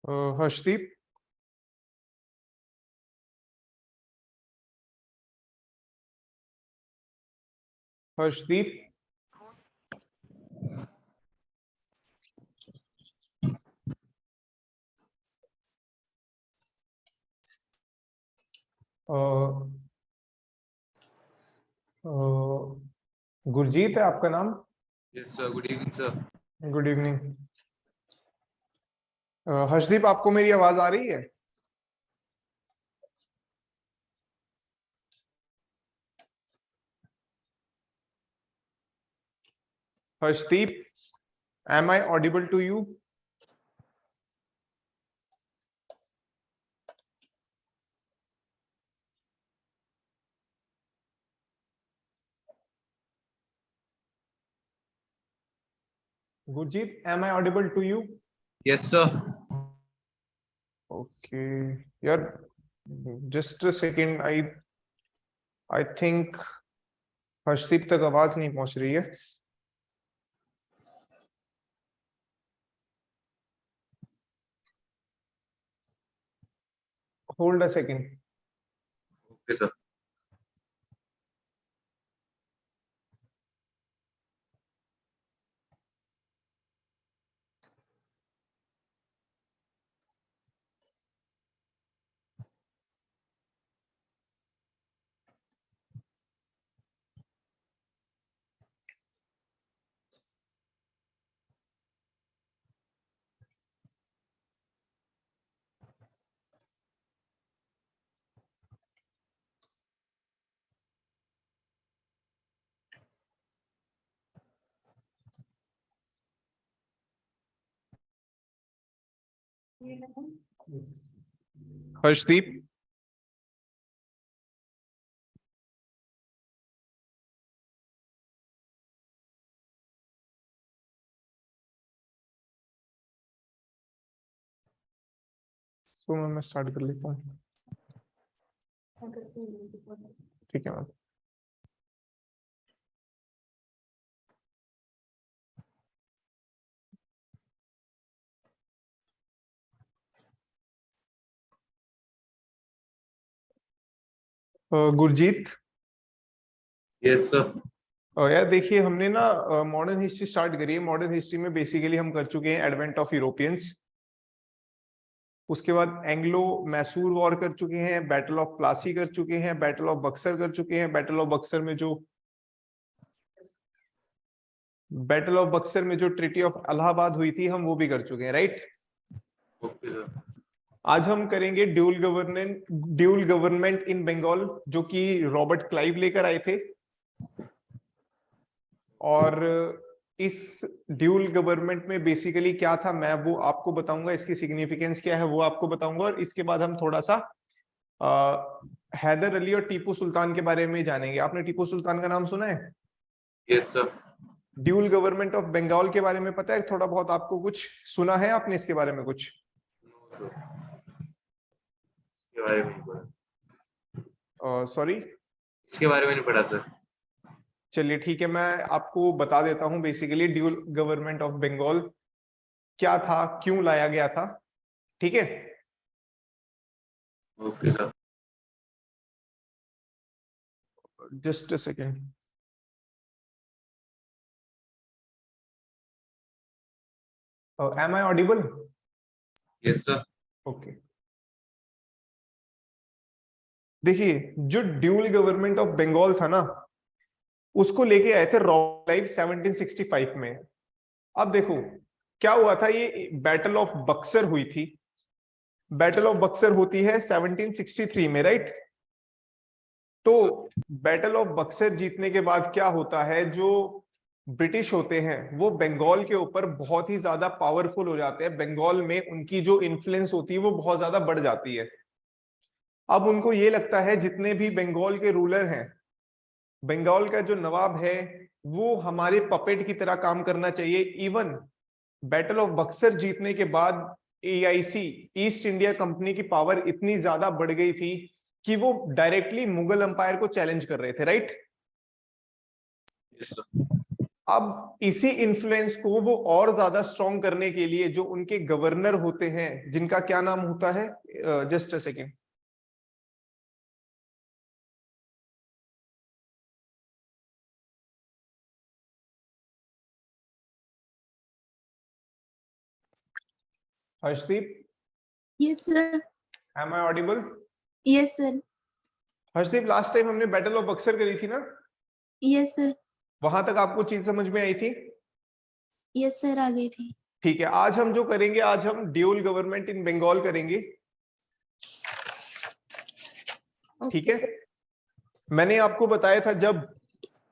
हर्षदीप, हर्षदीप, गुरजीत है आपका नाम? Yes sir, good evening sir. Good evening. Harshdeep, आपको मेरी आवाज आ रही है? Harshdeep, am I audible to you? Gurjeet, am I audible to you? Yes sir. Okay, यार just a second, I think Harshdeep तक आवाज नहीं पहुंच रही है। Hold a second. Okay sir. Harshdeep, तो मैं स्टार्ट कर लेता हूँ। ठीक है मैम। Gurjeet, yes sir. यार देखिए, हमने ना मॉडर्न हिस्ट्री स्टार्ट करी है। मॉडर्न हिस्ट्री में बेसिकली हम कर चुके हैं एडवेंट ऑफ यूरोपियंस, उसके बाद एंग्लो मैसूर वॉर कर चुके हैं, बैटल ऑफ प्लासी कर चुके हैं, बैटल ऑफ बक्सर कर चुके हैं। बैटल ऑफ बक्सर में जो ट्रीटी ऑफ इलाहाबाद हुई थी, हम वो भी कर चुके हैं, राइट? Okay sir. आज हम करेंगे ड्यूल गवर्नमेंट इन बंगाल, जो कि रॉबर्ट क्लाइव लेकर आए थे। और इस ड्यूल गवर्नमेंट में बेसिकली क्या था, मैं वो आपको बताऊंगा, इसकी सिग्निफिकेंस क्या है वो आपको बताऊंगा। और इसके बाद हम थोड़ा सा हैदर अली और टीपू सुल्तान के बारे में जानेंगे। आपने टीपू सुल्तान का नाम सुना है? Yes sir. Dual government of Bengal के बारे में पता है थोड़ा बहुत आपको? कुछ सुना है आपने इसके बारे में कुछ? नो सर, इसके बारे में नहीं पढ़ा। सॉरी, इसके बारे में नहीं पढ़ा सर। चलिए ठीक है, मैं आपको बता देता हूँ। Basically dual government of Bengal क्या था, क्यों लाया गया था, ठीक है? Okay sir. Just a second. Am I audible? Yes sir. Okay, देखिए, जो ड्यूल गवर्नमेंट ऑफ बंगाल था ना, उसको लेके आए थे रॉबर्ट 1765 में। अब देखो क्या हुआ था, ये बैटल ऑफ बक्सर हुई थी। बैटल ऑफ बक्सर होती है 1763 में, राइट? तो बैटल ऑफ बक्सर जीतने के बाद क्या होता है, जो ब्रिटिश होते हैं वो बंगाल के ऊपर बहुत ही ज्यादा पावरफुल हो जाते हैं। बंगाल में उनकी जो इन्फ्लुएंस होती है वो बहुत ज्यादा बढ़ जाती है। अब उनको ये लगता है जितने भी बंगाल के रूलर हैं, बंगाल का जो नवाब है, वो हमारे पपेट की तरह काम करना चाहिए। इवन बैटल ऑफ बक्सर जीतने के बाद एआईसी, ईस्ट इंडिया कंपनी की पावर इतनी ज्यादा बढ़ गई थी कि वो डायरेक्टली मुगल अंपायर को चैलेंज कर रहे थे, राइट? Yes sir. अब इसी इन्फ्लुएंस को वो और ज्यादा स्ट्रॉन्ग करने के लिए जो उनके गवर्नर होते हैं, जिनका क्या नाम होता है, just a second, Harshdeep, Yes, sir. Am I audible? Yes, sir. Harshdeep, last time हमने बैटल ऑफ बक्सर करी थी ना, Yes, sir. वहां तक आपको चीज समझ में आई थी? Yes, sir. आ गई थी। ठीक है, आज हम जो करेंगे, आज हम ड्यूल गवर्नमेंट इन बंगाल करेंगे। ठीक है, मैंने आपको बताया था जब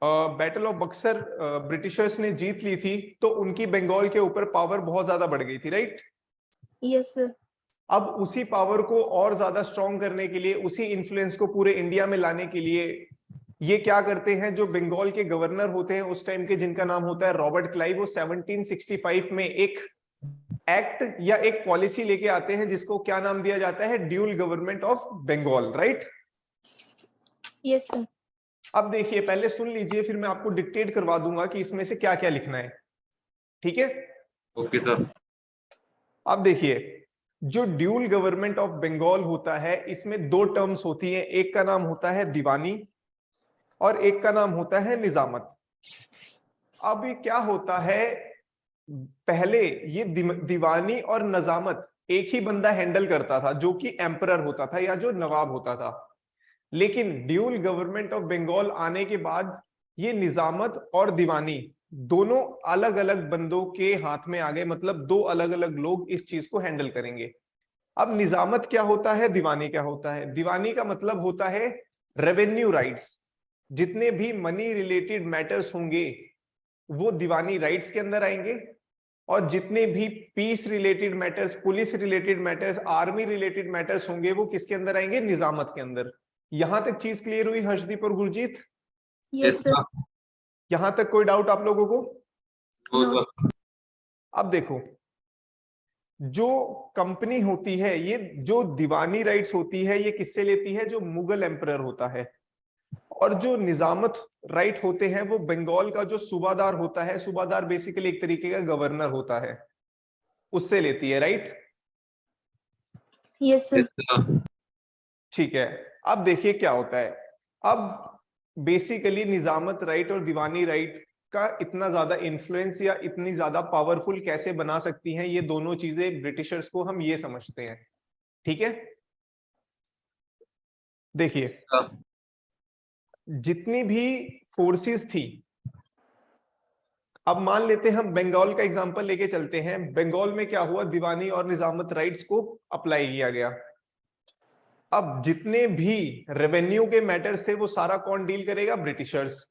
बैटल ऑफ बक्सर ब्रिटिशर्स ने जीत ली थी तो उनकी बंगाल के ऊपर पावर बहुत ज्यादा बढ़ गई थी, राइट? Yes, sir. अब उसी पावर को और ज्यादा स्ट्रॉन्ग करने के लिए, उसी इन्फ्लुएंस को पूरे इंडिया में लाने के लिए ये क्या करते हैं, जो बंगाल के गवर्नर होते हैं उस टाइम के, जिनका नाम होता है रॉबर्ट क्लाइव, वो 1765 में एक एक्ट या एक पॉलिसी लेके आते हैं जिसको क्या नाम दिया जाता है, dual government of Bengal, right? Yes, sir. अब देखिए, पहले सुन लीजिए, फिर मैं आपको डिक्टेट करवा दूंगा कि इसमें से क्या क्या लिखना है। ठीक है, ओके सर। अब देखिए, जो ड्यूल गवर्नमेंट ऑफ बंगाल होता है, इसमें दो टर्म्स होती हैं, एक का नाम होता है दीवानी और एक का नाम होता है निजामत। अब ये क्या होता है, पहले ये दीवानी और निजामत एक ही बंदा हैंडल करता था, जो कि एम्परर होता था या जो नवाब होता था। लेकिन ड्यूल गवर्नमेंट ऑफ बंगाल आने के बाद ये निजामत और दीवानी दोनों अलग अलग बंदों के हाथ में आ गए, मतलब दो अलग अलग लोग इस चीज को हैंडल करेंगे। अब निजामत क्या होता है, दीवानी क्या होता है? दीवानी का मतलब होता है रेवेन्यू राइट्स, जितने भी मनी रिलेटेड मैटर्स होंगे वो दीवानी राइट्स के अंदर आएंगे, और जितने भी peace related matters, police related matters, army related matters होंगे वो किसके अंदर आएंगे, निजामत के अंदर। यहां तक चीज क्लियर हुई हर्षदीप और गुरजीत? Yes, sir. यहां तक कोई डाउट आप लोगों को? No No. सर। अब देखो, जो कंपनी होती है, ये जो दीवानी राइट्स होती है, ये किससे लेती है, जो मुगल एम्परर होता है। और जो निजामत राइट होते हैं वो बंगाल का जो सूबादार होता है, सूबादार बेसिकली एक तरीके का गवर्नर होता है, उससे लेती है, राइट? Yes, sir. ठीक है, अब देखिए क्या होता है। अब बेसिकली निजामत राइट और दीवानी राइट का इतना ज्यादा इन्फ्लुएंस या इतनी ज्यादा पावरफुल कैसे बना सकती हैं ये दोनों चीजें ब्रिटिशर्स को, हम ये समझते हैं। ठीक है, देखिए, जितनी भी फोर्सेस थी, अब मान लेते हैं हम बंगाल का एग्जांपल लेके चलते हैं। बंगाल में क्या हुआ, दीवानी और निजामत राइट्स को अप्लाई किया गया। अब जितने भी रेवेन्यू के मैटर्स थे वो सारा कौन डील करेगा, ब्रिटिशर्स।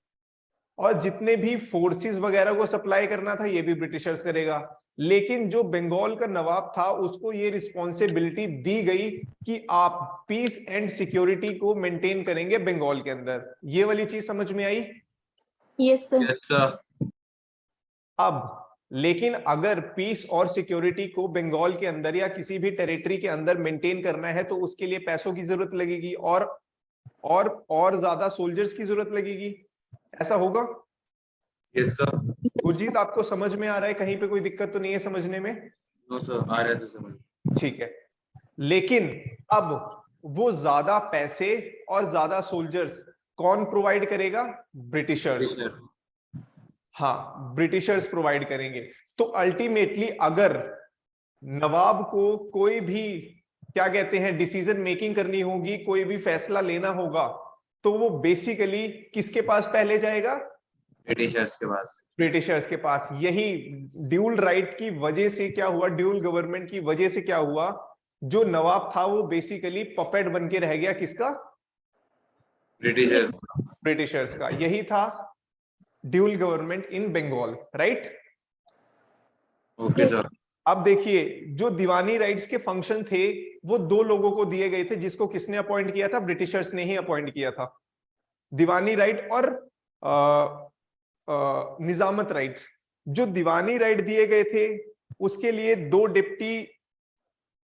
और जितने भी फोर्सेस वगैरह को सप्लाई करना था ये भी ब्रिटिशर्स करेगा। लेकिन जो बंगाल का नवाब था उसको ये रिस्पॉन्सिबिलिटी दी गई कि आप पीस एंड सिक्योरिटी को मेंटेन करेंगे बंगाल के अंदर। ये वाली चीज समझ में आई? Yes, sir. Yes sir. अब लेकिन अगर पीस और सिक्योरिटी को बंगाल के अंदर या किसी भी टेरिटरी के अंदर मेंटेन करना है तो उसके लिए पैसों की जरूरत लगेगी और ज्यादा सोल्जर्स की जरूरत लगेगी। ऐसा होगा? Yes sir. गुरजीत, आपको समझ में आ रहा है? कहीं पे कोई दिक्कत तो नहीं है समझने में? नो सर, आ रहा है सर समझ। ठीक है, लेकिन अब वो ज्यादा पैसे और ज्यादा सोल्जर्स कौन प्रोवाइड करेगा? ब्रिटिशर्स। हाँ, ब्रिटिशर्स प्रोवाइड करेंगे। तो अल्टीमेटली अगर नवाब को कोई भी, क्या कहते हैं, डिसीजन मेकिंग करनी होगी, कोई भी फैसला लेना होगा, तो वो बेसिकली किसके पास पहले जाएगा? ब्रिटिशर्स के पास। ब्रिटिशर्स के पास। यही ड्यूल राइट की वजह से क्या हुआ, ड्यूल गवर्नमेंट की वजह से क्या हुआ, जो नवाब था वो बेसिकली पपेट बन के रह गया, किसका? ब्रिटिशर्स। ब्रिटिशर्स का। यही था dual government in Bengal, right? Okay sir. अब देखिए, जो दीवानी राइट्स के फंक्शन थे वो दो लोगों को दिए गए थे, जिसको किसने अपॉइंट किया था? ब्रिटिशर्स ने ही अपॉइंट किया था। दीवानी राइट और निजामत राइट्स। जो दीवानी राइट दिए गए थे उसके लिए दो डिप्टी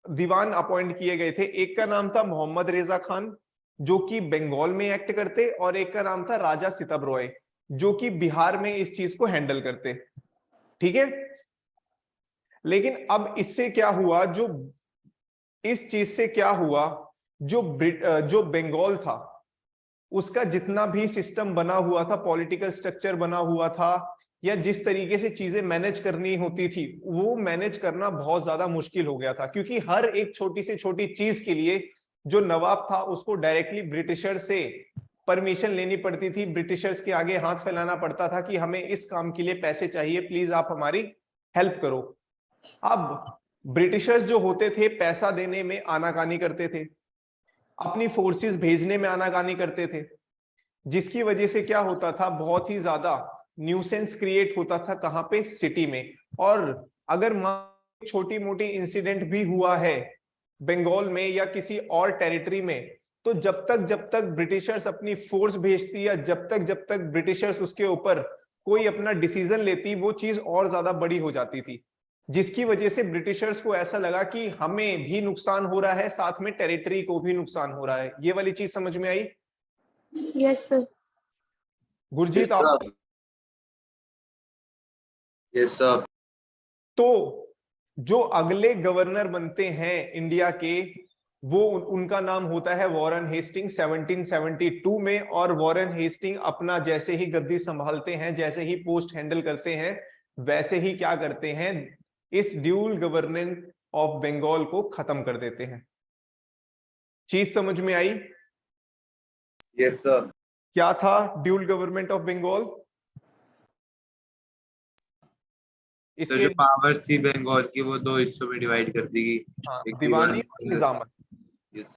दीवान अपॉइंट किए गए थे। एक का नाम था मोहम्मद रेजा खान, जो कि बंगाल में एक्ट करते, और एक का नाम था राजा सितब रॉय, जो कि बिहार में इस चीज को हैंडल करते। ठीक है, लेकिन अब इससे क्या हुआ, जो इस चीज से क्या हुआ, जो बंगाल था उसका जितना भी सिस्टम बना हुआ था, पॉलिटिकल स्ट्रक्चर बना हुआ था, या जिस तरीके से चीजें मैनेज करनी होती थी, वो मैनेज करना बहुत ज्यादा मुश्किल हो गया था, क्योंकि हर एक छोटी से छोटी चीज के लिए जो नवाब था उसको डायरेक्टली ब्रिटिशर से परमिशन लेनी पड़ती थी, ब्रिटिशर्स के आगे हाथ फैलाना पड़ता था कि हमें इस काम के लिए पैसे चाहिए, प्लीज आप हमारी हेल्प करो। अब ब्रिटिशर्स जो होते थे पैसा देने में आनाकानी करते थे, अपनी फोर्सेस भेजने में आनाकानी करते थे, जिसकी वजह से क्या होता था, बहुत ही ज्यादा न्यूसेंस क्रिएट होता था। कहां पे? सिटी में। और अगर छोटी मोटी इंसिडेंट भी हुआ है बंगाल में या किसी और टेरिटरी में, तो जब तक ब्रिटिशर्स अपनी फोर्स भेजती या जब तक ब्रिटिशर्स उसके ऊपर कोई अपना डिसीजन लेती, वो चीज और ज्यादा बड़ी हो जाती थी, जिसकी वजह से ब्रिटिशर्स को ऐसा लगा कि हमें भी नुकसान हो रहा है, साथ में टेरिटरी को भी नुकसान हो रहा है। ये वाली चीज समझ में आई? Yes sir. गुरजीत आप? Yes sir. तो जो अगले गवर्नर बनते हैं इंडिया के, वो उनका नाम होता है वॉरेन हेस्टिंग 1772 में। और वॉरेन हेस्टिंग अपना जैसे ही गद्दी संभालते हैं, जैसे ही पोस्ट हैंडल करते हैं, वैसे ही क्या करते हैं, इस ड्यूल गवर्नेंस ऑफ बंगाल को खत्म कर देते हैं। चीज समझ में आई? Yes sir. क्या था ड्यूल गवर्नमेंट ऑफ बंगाल? तो इसके जो पावर्स थी बंगाल की वो दो हिस्सों में डिवाइड कर दी गई, हाँ, एक दीवानी और निजामत। यस।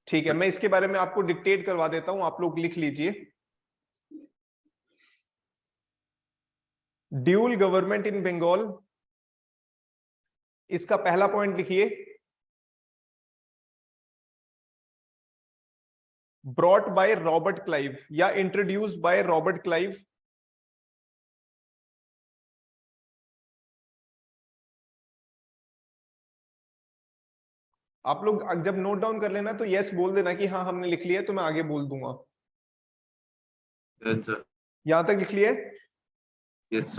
ठीक है, मैं इसके बारे में आपको डिक्टेट करवा देता हूं, आप लोग लिख लीजिए। ड्यूल गवर्नमेंट इन बंगाल, इसका पहला पॉइंट लिखिए, ब्रॉट बाय रॉबर्ट क्लाइव या इंट्रोड्यूस्ड बाय रॉबर्ट क्लाइव। आप लोग जब नोट डाउन कर लेना तो यस बोल देना कि हाँ हमने लिख लिया, तो मैं आगे बोल दूंगा। सर। यहां तक लिख लिया? Yes.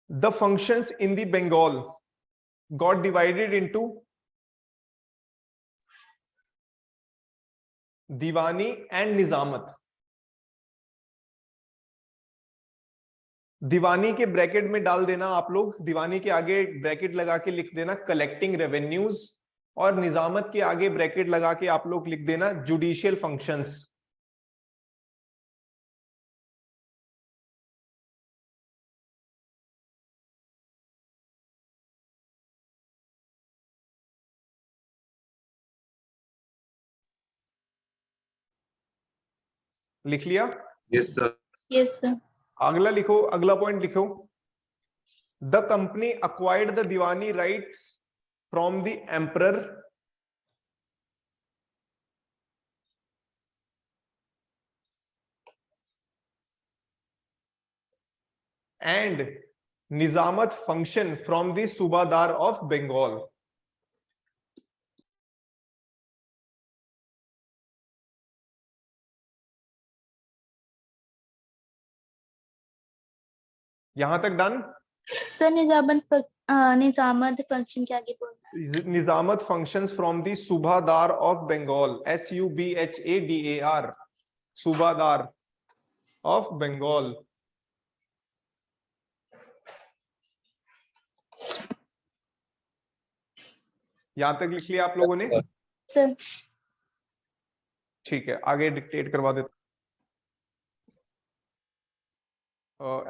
The functions in the Bengal got divided into diwani and nizamat. Diwani के ब्रैकेट में डाल देना आप लोग, दीवानी के आगे ब्रैकेट लगा के लिख देना कलेक्टिंग रेवेन्यूज, और निजामत के आगे ब्रैकेट लगा के आप लोग लिख देना जुडिशियल फंक्शंस। लिख लिया? Yes sir. Yes sir. अगला लिखो, अगला पॉइंट लिखो, the company acquired the diwani rights from the emperor and nizamat function from the subahdar of Bengal. यहां तक डन? सर निजामत फंक्शन के आगे बोलना। Nizamat functions from the subahdar of Bengal, SUBHADAR, subahdar of Bengal. यहां तक लिख लिया आप लोगों ने? सर। ठीक है, आगे डिक्टेट करवा देता।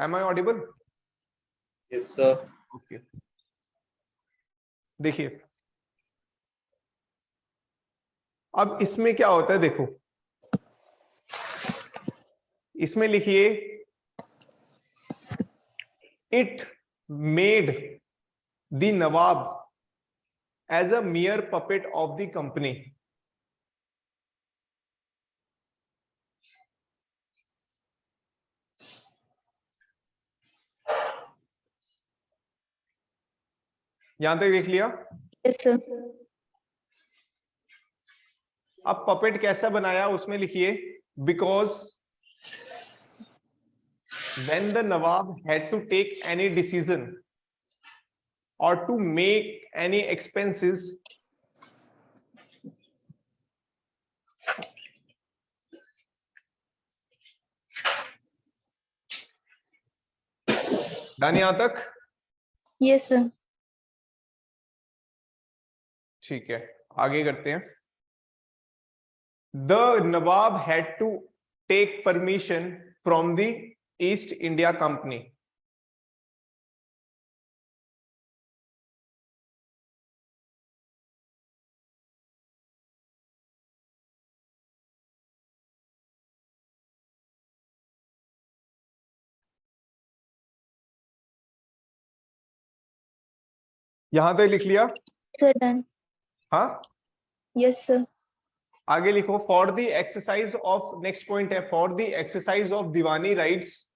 Am I audible? Yes sir. Okay, देखिए अब इसमें क्या होता है, देखो इसमें लिखिए, it made the nawab as a mere puppet of the company. यहां तक लिख लिया? Yes sir. अब पपेट कैसा बनाया उसमें लिखिए, because when the Nawab had to take any decision or to make any expenses, done यहां तक? Yes, sir. ठीक है, आगे करते हैं. The Nawab had to take permission from the East India Company. यहां तक लिख लिया? Sir, done. हाँ, Yes, sir. आगे लिखो. For the exercise of, next point है, for the exercise of diwani rights,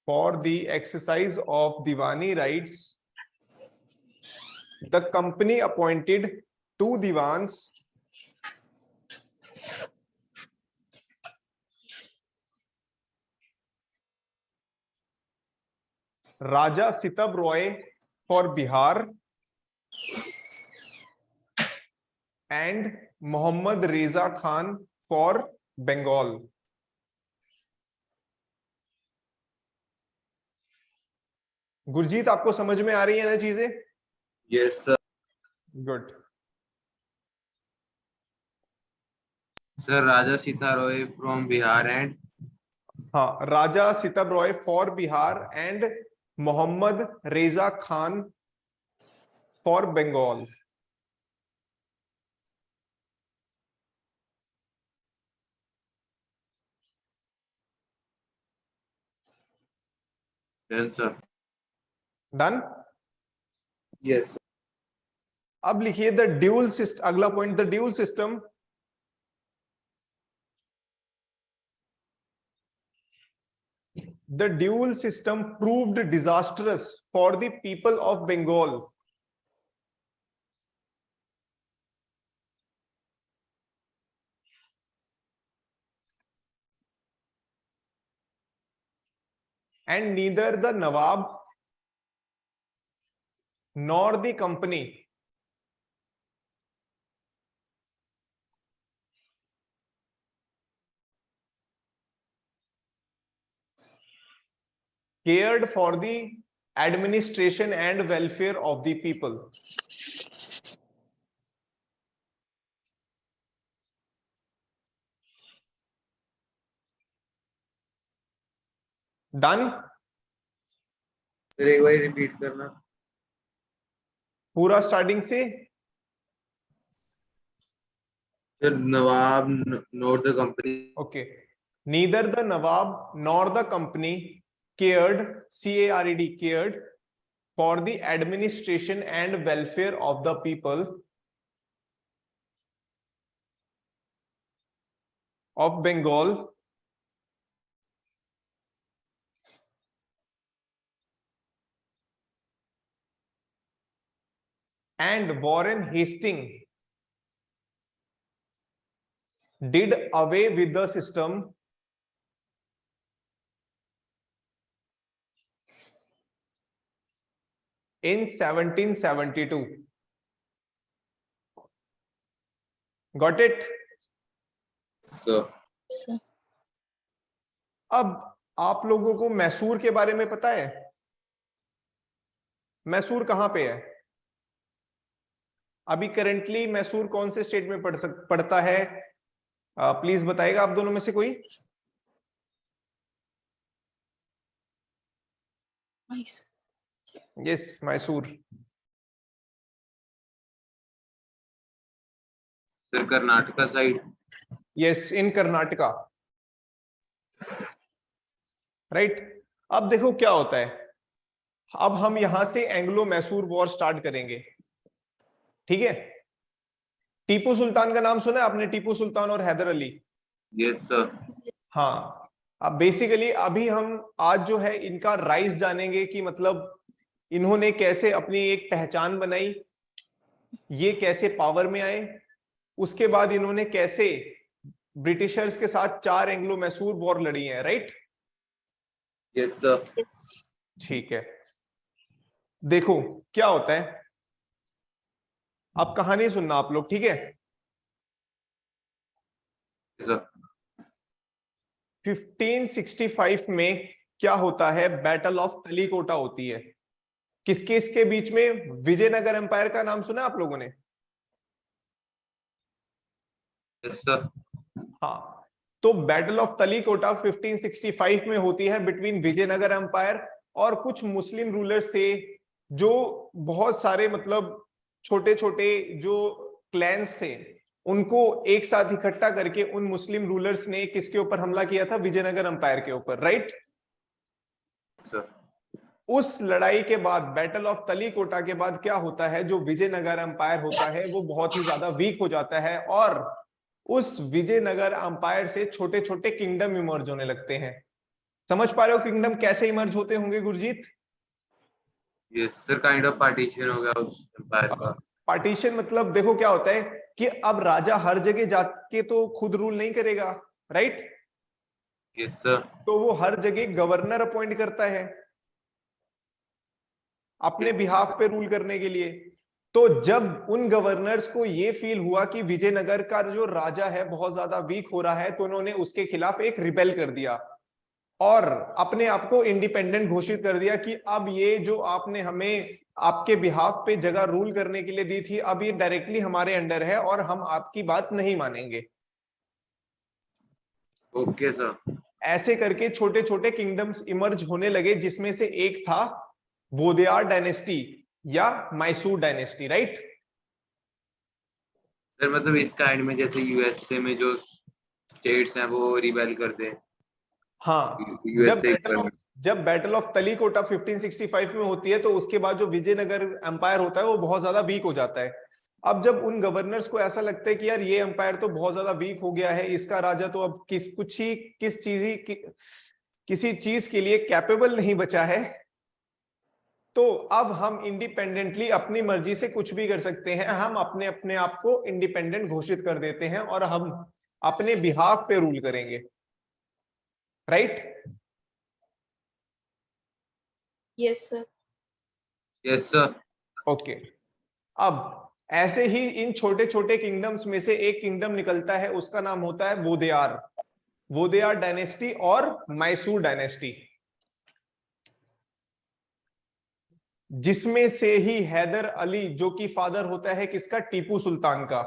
for the exercise of Diwani rights, the company appointed 2 Diwans Raja Sitab Roy for Bihar and Muhammad Reza Khan for Bengal. Gurjeet, आपको समझ में आ रही है ना चीजें? Yes sir. Good. Sir Raja Sita Roy from Bihar and, हाँ, Raja Sitab Roy for Bihar and Mohammed Reza Khan for Bengal. Done sir. Done. Yes. अब लिखिए द ड्यूल सिस्टम. अगला point, the dual system the dual system proved disastrous for the people of Bengal. And neither the Nawab nor the company cared for the administration and welfare of the people. Done? फिर एक बार repeat करना. पूरा starting से. Sir Nawab not the company. Okay. Neither the Nawab nor the company cared, C-A-R-E-D, cared for the administration and welfare of the people of Bengal and Warren Hastings did away with the system in 1772. Got it? Sir Sir. अब आप लोगों को मैसूर के बारे में पता है? मैसूर कहां पे है? अभी करेंटली मैसूर कौन से स्टेट में पड़ता है? प्लीज बताएगा आप दोनों में से कोई? Nice. Yes, Mysore. Sir Karnataka side. Yes, in Karnataka. Right. अब देखो क्या होता है. अब हम यहां से एंग्लो मैसूर वॉर स्टार्ट करेंगे. ठीक है. टीपू सुल्तान का नाम सुना है आपने? टीपू सुल्तान और हैदर अली. Yes sir. हाँ. अब बेसिकली अभी हम आज जो है इनका राइज जानेंगे कि मतलब इन्होंने कैसे अपनी एक पहचान बनाई, ये कैसे पावर में आए, उसके बाद इन्होंने कैसे ब्रिटिशर्स के साथ 4 एंग्लो मैसूर वॉर लड़ी है, राइट? Yes sir. Yes. ठीक है, देखो क्या होता है, अब कहानी सुनना आप लोग, ठीक है? सर 1565 में क्या होता है, बैटल ऑफ तलीकोटा होती है। किसके इसके बीच में? विजयनगर एम्पायर का नाम सुना आप लोगों ने? Yes sir. हाँ, तो बैटल ऑफ तलीकोटा 1565 में होती है बिटवीन विजयनगर एम्पायर और कुछ मुस्लिम रूलर्स थे, जो बहुत सारे मतलब छोटे छोटे जो क्लैंस थे उनको एक साथ इकट्ठा करके उन मुस्लिम रूलर्स ने किसके ऊपर हमला किया था? विजयनगर एम्पायर के ऊपर, राइट? सर उस लड़ाई के बाद, बैटल ऑफ तलीकोटा के बाद क्या होता है, जो विजयनगर एम्पायर होता है वो बहुत ही ज्यादा वीक हो जाता है और उस विजयनगर एम्पायर से छोटे छोटे किंगडम इमर्ज होने लगते हैं। समझ पा रहे हो किंगडम कैसे इमर्ज होते होंगे Gurjeet? Yes sir, kind of partition हो गया उस एम्पायर का। पार्टीशन मतलब देखो क्या होता है कि अब राजा हर जगह जाके तो खुद रूल नहीं करेगा, राइट? Yes sir. तो वो हर जगह गवर्नर अपॉइंट करता है अपने बिहाफ पे रूल करने के लिए। तो जब उन गवर्नर्स को ये फील हुआ कि विजयनगर का जो राजा है बहुत ज्यादा वीक हो रहा है, तो उन्होंने उसके खिलाफ एक रिबेल कर दिया और अपने आप को इंडिपेंडेंट घोषित कर दिया कि अब ये जो आपने हमें आपके बिहाफ पे जगह रूल करने के लिए दी थी, अब ये डायरेक्टली हमारे अंडर है और हम आपकी बात नहीं मानेंगे। Okay sir. ऐसे करके छोटे छोटे किंगडम्स इमर्ज होने लगे, जिसमें से एक था वोदेयार डायनेस्टी या मैसूर डायनेस्टी, राइट? सर मतलब इस काइंड में जैसे यूएसए में जो स्टेट्स हैं वो रिबेल करते हैं। हाँ, यूएसए जब बैटल ऑफ तलीकोटा 1565 में होती है तो उसके बाद जो विजयनगर एम्पायर होता है वो बहुत ज्यादा वीक हो जाता है। अब जब उन गवर्नर्स को ऐसा लगता है कि यार ये एम्पायर तो बहुत ज्यादा वीक हो गया है, इसका राजा तो अब किसी चीज के लिए कैपेबल नहीं बचा है, तो अब हम इंडिपेंडेंटली अपनी मर्जी से कुछ भी कर सकते हैं, हम अपने अपने आप को इंडिपेंडेंट घोषित कर देते हैं और हम अपने बिहाफ पे रूल करेंगे, right? Yes, sir. Yes sir. Okay, अब ऐसे ही इन छोटे छोटे किंगडम्स में से एक किंगडम निकलता है, उसका नाम होता है वोदेयार, वोदेयार डायनेस्टी और मैसूर डायनेस्टी, जिसमें से ही हैदर अली, जो कि फादर होता है किसका? टीपू सुल्तान का,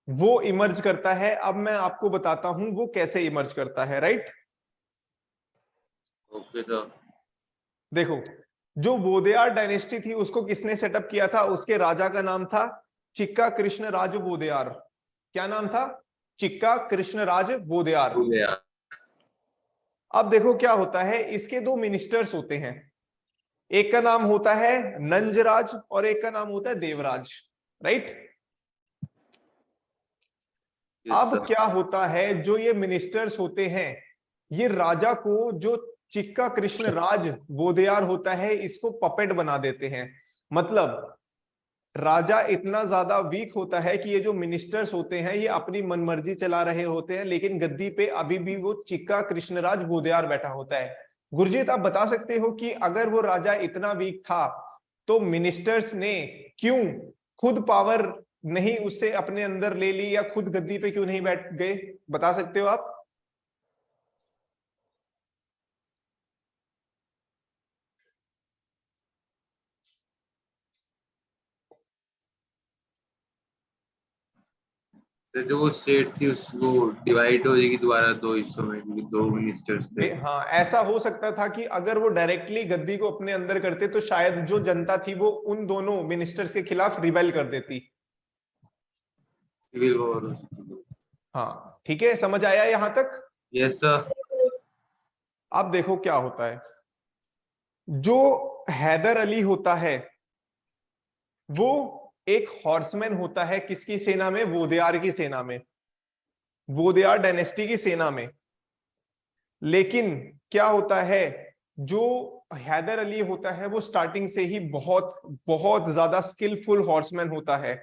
वो इमर्ज करता है। अब मैं आपको बताता हूं वो कैसे इमर्ज करता है, राइट? Okay sir. देखो, जो वोदेयार डायनेस्टी थी उसको किसने सेटअप किया था? उसके राजा का नाम था चिक्का कृष्ण राज वोदेयार। क्या नाम था? चिक्का कृष्ण राज वोदेयार। हो गया। अब देखो क्या होता है, इसके 2 मिनिस्टर्स होते हैं, एक का नाम होता है नंजराज और एक का नाम होता है देवराज, राइट? यस अब सर। क्या होता है, जो ये मिनिस्टर्स होते हैं ये राजा को, जो चिक्का कृष्ण राज वोदेयार होता है, इसको पपेट बना देते हैं। मतलब राजा इतना ज्यादा वीक होता है कि ये जो मिनिस्टर्स होते हैं ये अपनी मनमर्जी चला रहे होते हैं, लेकिन गद्दी पे अभी भी वो चिक्का कृष्णराज वोदेयार बैठा होता है। गुरजीत, आप बता सकते हो कि अगर वो राजा इतना वीक था तो मिनिस्टर्स ने क्यों खुद पावर नहीं उससे अपने अंदर ले ली, या खुद गद्दी पे क्यों नहीं बैठ गए? बता सकते हो आप? तो जो वो स्टेट थी उस वो डिवाइड हो जाएगी दोबारा 2 हिस्सों में, क्योंकि 2 मिनिस्टर्स थे। हाँ, ऐसा हो सकता था कि अगर वो डायरेक्टली गद्दी को अपने अंदर करते तो शायद जो जनता थी वो उन दोनों मिनिस्टर्स के खिलाफ रिबेल कर देती। सिविल वॉर हो सकती थी। हाँ ठीक है, समझ आया यहां तक? Yes sir. अब देखो क्या होता है, जो हैदर अली होता है वो एक हॉर्समैन होता है, किसकी सेना में? वोदेयार की सेना में, वोदेयार डायनेस्टी की सेना में। लेकिन क्या होता है, जो हैदर अली होता है वो स्टार्टिंग से ही बहुत बहुत ज्यादा स्किलफुल हॉर्समैन होता है,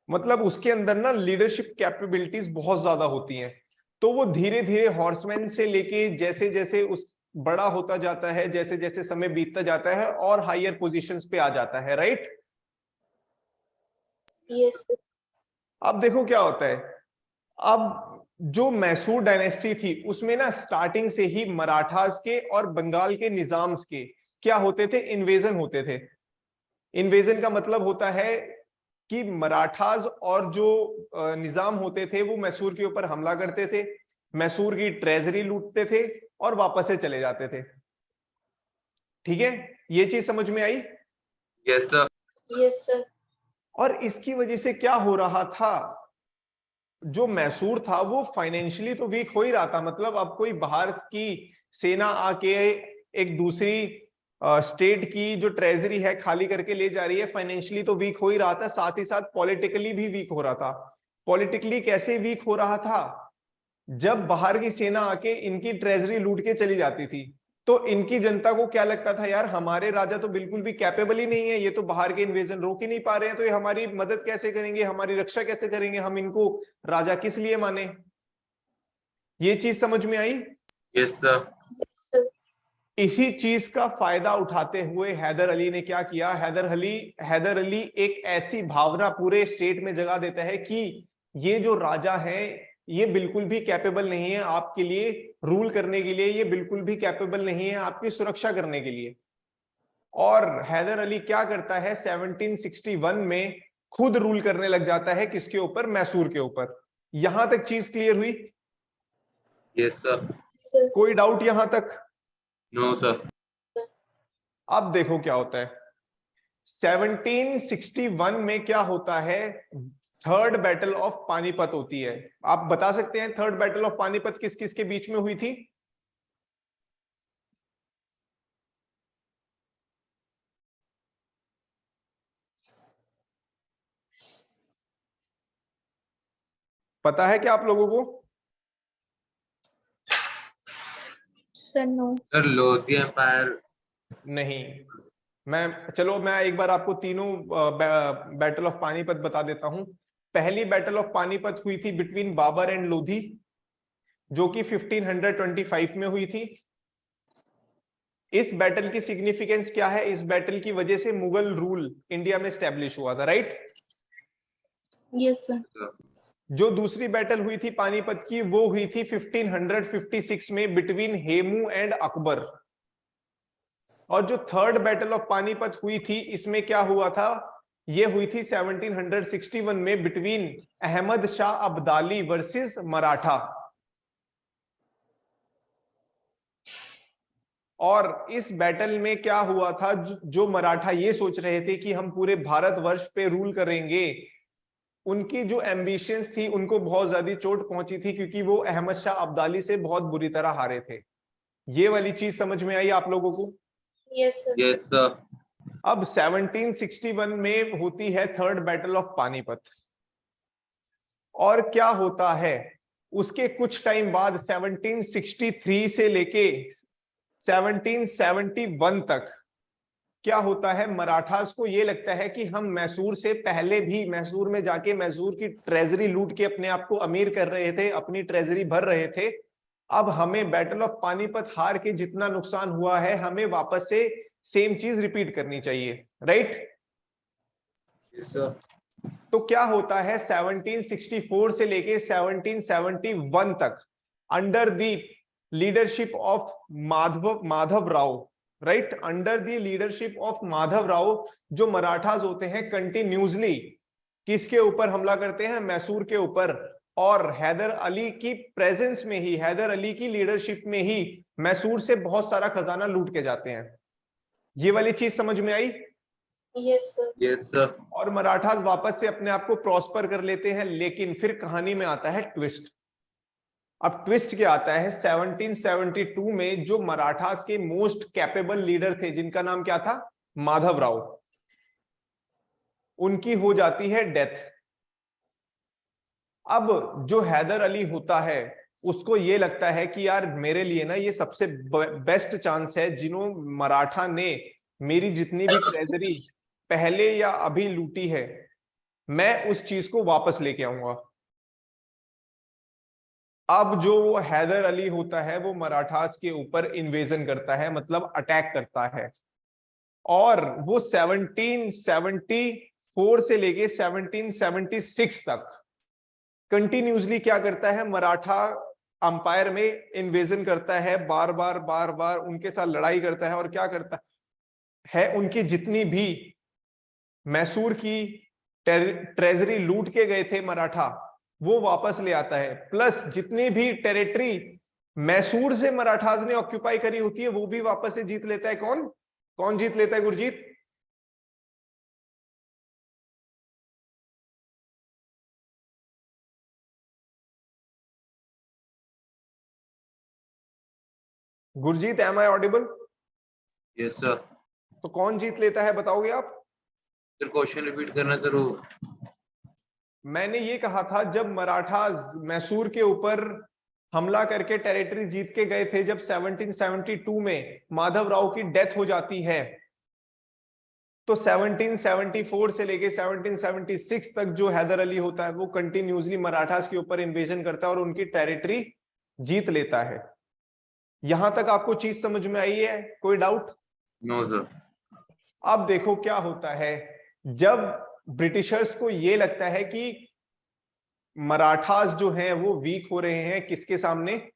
मतलब उसके अंदर ना लीडरशिप कैपेबिलिटीज बहुत ज्यादा होती हैं। तो वो धीरे धीरे हॉर्समैन से लेके जैसे जैसे उस बड़ा होता जाता है, जैसे जैसे समय बीतता जाता है और हायर पोजीशंस पे आ जाता है, राइट। Yes, sir. अब देखो क्या होता है, अब जो मैसूर डायनेस्टी थी उसमें ना स्टार्टिंग से ही मराठास के और बंगाल के निजाम्स के क्या होते थे, इन्वेजन होते थे। इन्वेजन का मतलब होता है कि मराठास और जो निजाम होते थे वो मैसूर के ऊपर हमला करते थे, मैसूर की ट्रेजरी लूटते थे और वापस से चले जाते थे। ठीक है, ये चीज समझ में आई। Yes sir. Yes, sir. और इसकी वजह से क्या हो रहा था, जो मैसूर था वो फाइनेंशियली तो वीक हो ही रहा था, मतलब अब कोई बाहर की सेना आके एक दूसरी स्टेट की जो ट्रेजरी है खाली करके ले जा रही है, फाइनेंशियली तो वीक हो ही रहा था, साथ ही साथ पॉलिटिकली भी वीक हो रहा था। पॉलिटिकली कैसे वीक हो रहा था, जब बाहर की सेना आके इनकी ट्रेजरी लूट के चली जाती थी तो इनकी जनता को क्या लगता था, यार हमारे राजा तो बिल्कुल भी कैपेबल ही नहीं है, ये तो बाहर के इन्वेजन रोक ही नहीं पा रहे हैं, तो ये हमारी मदद कैसे करेंगे, हमारी रक्षा कैसे करेंगे, हम इनको राजा किस लिए माने। ये चीज समझ में आई। Yes sir. Yes, sir. इसी चीज का फायदा उठाते हुए हैदर अली ने क्या किया, हैदर अली एक ऐसी भावना पूरे स्टेट में जगा देता है कि ये जो राजा है ये बिल्कुल भी कैपेबल नहीं है आपके लिए रूल करने के लिए, ये बिल्कुल भी कैपेबल नहीं है आपकी सुरक्षा करने के लिए। और हैदर अली क्या करता है, 1761 में खुद रूल करने लग जाता है, किसके ऊपर, मैसूर के ऊपर। यहां तक चीज क्लियर हुई, यस सर। Sir. कोई डाउट यहां तक। No sir. अब देखो क्या होता है, 1761 में क्या होता है, थर्ड बैटल ऑफ पानीपत होती है। आप बता सकते हैं थर्ड बैटल ऑफ पानीपत किस किस के बीच में हुई थी। पता है क्या आप लोगों को। Sir, no. Sir Lodi empire. नहीं, चलो मैं एक बार आपको तीनों बैटल ऑफ पानीपत बता देता हूं। पहली बैटल ऑफ पानीपत हुई थी बिटवीन बाबर एंड लोधी, जो कि 1525 में हुई थी। इस बैटल की सिग्निफिकेंस क्या है, इस बैटल की वजह से मुगल रूल इंडिया में स्टैब्लिश हुआ था, राइट। Yes, sir. जो दूसरी बैटल हुई थी पानीपत की वो हुई थी 1556 में बिटवीन हेमू एंड अकबर। और जो थर्ड बैटल ऑफ पानीपत हुई थी इसमें क्या हुआ था, ये हुई थी 1761 में बिटवीन अहमद शाह अब्दाली वर्सेस मराठा। और इस बैटल में क्या हुआ था, जो मराठा ये सोच रहे थे कि हम पूरे भारतवर्ष पे रूल करेंगे, उनकी जो एम्बिशंस थी उनको बहुत ज्यादा चोट पहुंची थी, क्योंकि वो अहमद शाह अब्दाली से बहुत बुरी तरह हारे थे। ये वाली चीज समझ में आई आप लोगों को। Yes, sir. Yes sir. अब 1761 में होती है थर्ड बैटल ऑफ पानीपत। और क्या होता है, उसके कुछ टाइम बाद 1763 से लेके 1771 तक क्या होता है, मराठास को ये लगता है कि हम मैसूर से पहले भी मैसूर में जाके मैसूर की ट्रेजरी लूट के अपने आप को अमीर कर रहे थे, अपनी ट्रेजरी भर रहे थे। अब हमें बैटल ऑफ पानीपत हार के जितना नुकसान हुआ है हमें वापस से सेम चीज रिपीट करनी चाहिए, राइट। Yes sir. तो क्या होता है, 1764 से लेके 1771 तक under the leadership of Madhav Rao, right, under the leadership of Madhav Rao, जो मराठास होते हैं कंटिन्यूसली किसके ऊपर हमला करते हैं, मैसूर के ऊपर। और हैदर अली की प्रेजेंस में ही, हैदर अली की लीडरशिप में ही मैसूर से बहुत सारा खजाना लूट के जाते हैं। ये वाली चीज समझ में आई। Yes, sir. Yes sir. और मराठास वापस से अपने आप को प्रॉस्पर कर लेते हैं, लेकिन फिर कहानी में आता है ट्विस्ट। अब ट्विस्ट क्या आता है, 1772 में जो मराठास के मोस्ट कैपेबल लीडर थे जिनका नाम क्या था, माधव राव, उनकी हो जाती है डेथ। अब जो हैदर अली होता है उसको ये लगता है कि यार मेरे लिए ना ये सबसे बेस्ट चांस है, जिन्हों मराठा ने मेरी जितनी भी ट्रेजरी पहले या अभी लूटी है, मैं उस चीज को वापस लेके आऊंगा। अब जो वो हैदर अली होता है वो मराठास के ऊपर इन्वेजन करता है, मतलब अटैक करता है, और वो 1774 से लेके 1776 तक कंटिन्यूसली क्या करता है, मराठा अंपायर में इन्वेजन करता है, बार बार उनके साथ लड़ाई करता है, और क्या करता है, उनकी जितनी भी मैसूर की ट्रेजरी लूट के गए थे मराठा, वो वापस ले आता है, प्लस जितनी भी टेरिटरी मैसूर से मराठास ने ऑक्यूपाई करी होती है वो भी वापस से जीत लेता है। कौन कौन जीत लेता है Gurjeet? Gurjeet, am I audible? Yes sir. तो कौन जीत लेता है बताओगे आप? सर क्वेश्चन रिपीट करना सर। वो मैंने ये कहा था जब मराठा मैसूर के ऊपर हमला करके टेरिटरी जीत के गए थे, जब 1772 में माधव राव की डेथ हो जाती है, तो 1774 से लेके 1776 तक जो हैदर अली होता है वो कंटिन्यूसली मराठास के ऊपर इन्वेजन करता है और उनकी टेरिटरी जीत लेता है। यहां तक आपको चीज समझ में आई है? कोई डाउट? No sir. अब देखो क्या होता है, जब ब्रिटिशर्स को ये लगता है कि मराठास जो हैं वो वीक हो रहे हैं, किसके सामने?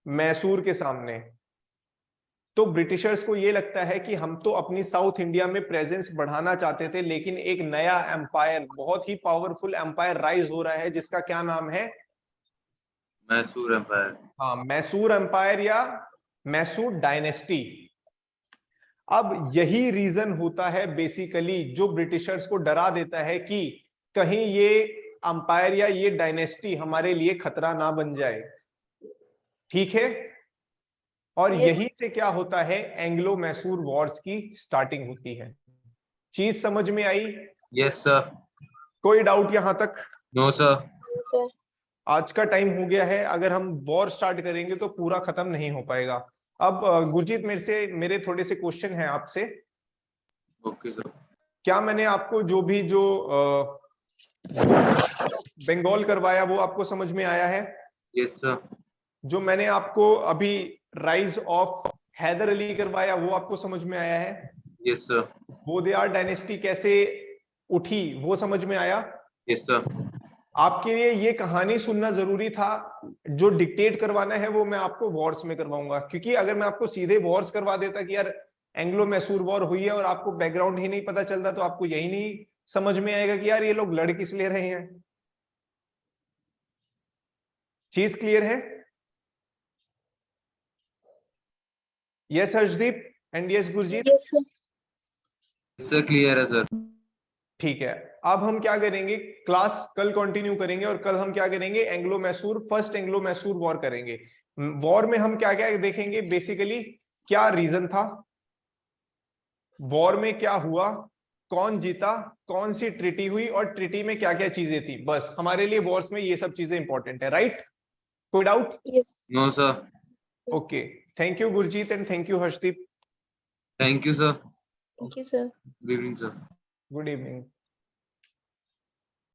मैसूर के सामने, तो ब्रिटिशर्स को ये लगता है कि हम तो अपनी साउथ इंडिया में प्रेजेंस बढ़ाना चाहते थे, लेकिन एक नया एम्पायर, बहुत ही पावरफुल एम्पायर राइज हो रहा है, जिसका क्या नाम है? मैसूर एम्पायर। हाँ, मैसूर एम्पायर या मैसूर डायनेस्टी। अब यही रीजन होता है बेसिकली जो ब्रिटिशर्स को डरा देता है कि कहीं ये अंपायर या ये डायनेस्टी हमारे लिए खतरा ना बन जाए। ठीक है? और Yes. यही से क्या होता है, एंग्लो मैसूर वॉर्स की स्टार्टिंग होती है। चीज समझ में आई? Yes sir. कोई डाउट यहां तक? No sir. Yes, sir. आज का टाइम हो गया है, अगर हम वॉर स्टार्ट करेंगे तो पूरा खत्म नहीं हो पाएगा। अब गुरजीत, मेरे थोड़े से क्वेश्चन हैं आपसे। Okay sir. क्या मैंने आपको जो बंगाल करवाया वो आपको समझ में आया है? Yes sir. जो मैंने आपको अभी राइज ऑफ हैदर अली करवाया वो आपको समझ में आया है? Yes sir. बोधियार डायनेस्टी कैसे उठी वो समझ में आया? Yes sir. आपके लिए ये कहानी सुनना जरूरी था? जो डिक्टेट करवाना है वो मैं आपको वॉर्स में करवाऊंगा, क्योंकि अगर मैं आपको सीधे वॉर्स करवा देता कि यार एंग्लो मैसूर वॉर हुई है और आपको बैकग्राउंड ही नहीं पता चलता, तो आपको यही नहीं समझ में आएगा कि यार ये लोग लड़ किस ले रहे हैं। चीज क्लियर है? Yes Harshdeep and yes Gurjeet? Yes, sir. Sir clear है सर। ठीक है, अब हम क्या करेंगे, क्लास कल कंटिन्यू करेंगे, और कल हम क्या करेंगे, Anglo Mysore, first Anglo Mysore war करेंगे। वॉर में हम क्या क्या देखेंगे, बेसिकली क्या रीजन था, वॉर में क्या हुआ, कौन जीता, कौन सी ट्रिटी हुई, और ट्रिटी में क्या क्या चीजें थी। बस हमारे लिए वॉर्स में ये सब चीजें इंपॉर्टेंट है, राइट? कोई doubt? Yes. No sir. Okay, thank you Gurjeet and thank you Harshdeep. Thank you sir. Thank you, sir. Good evening sir. Good evening.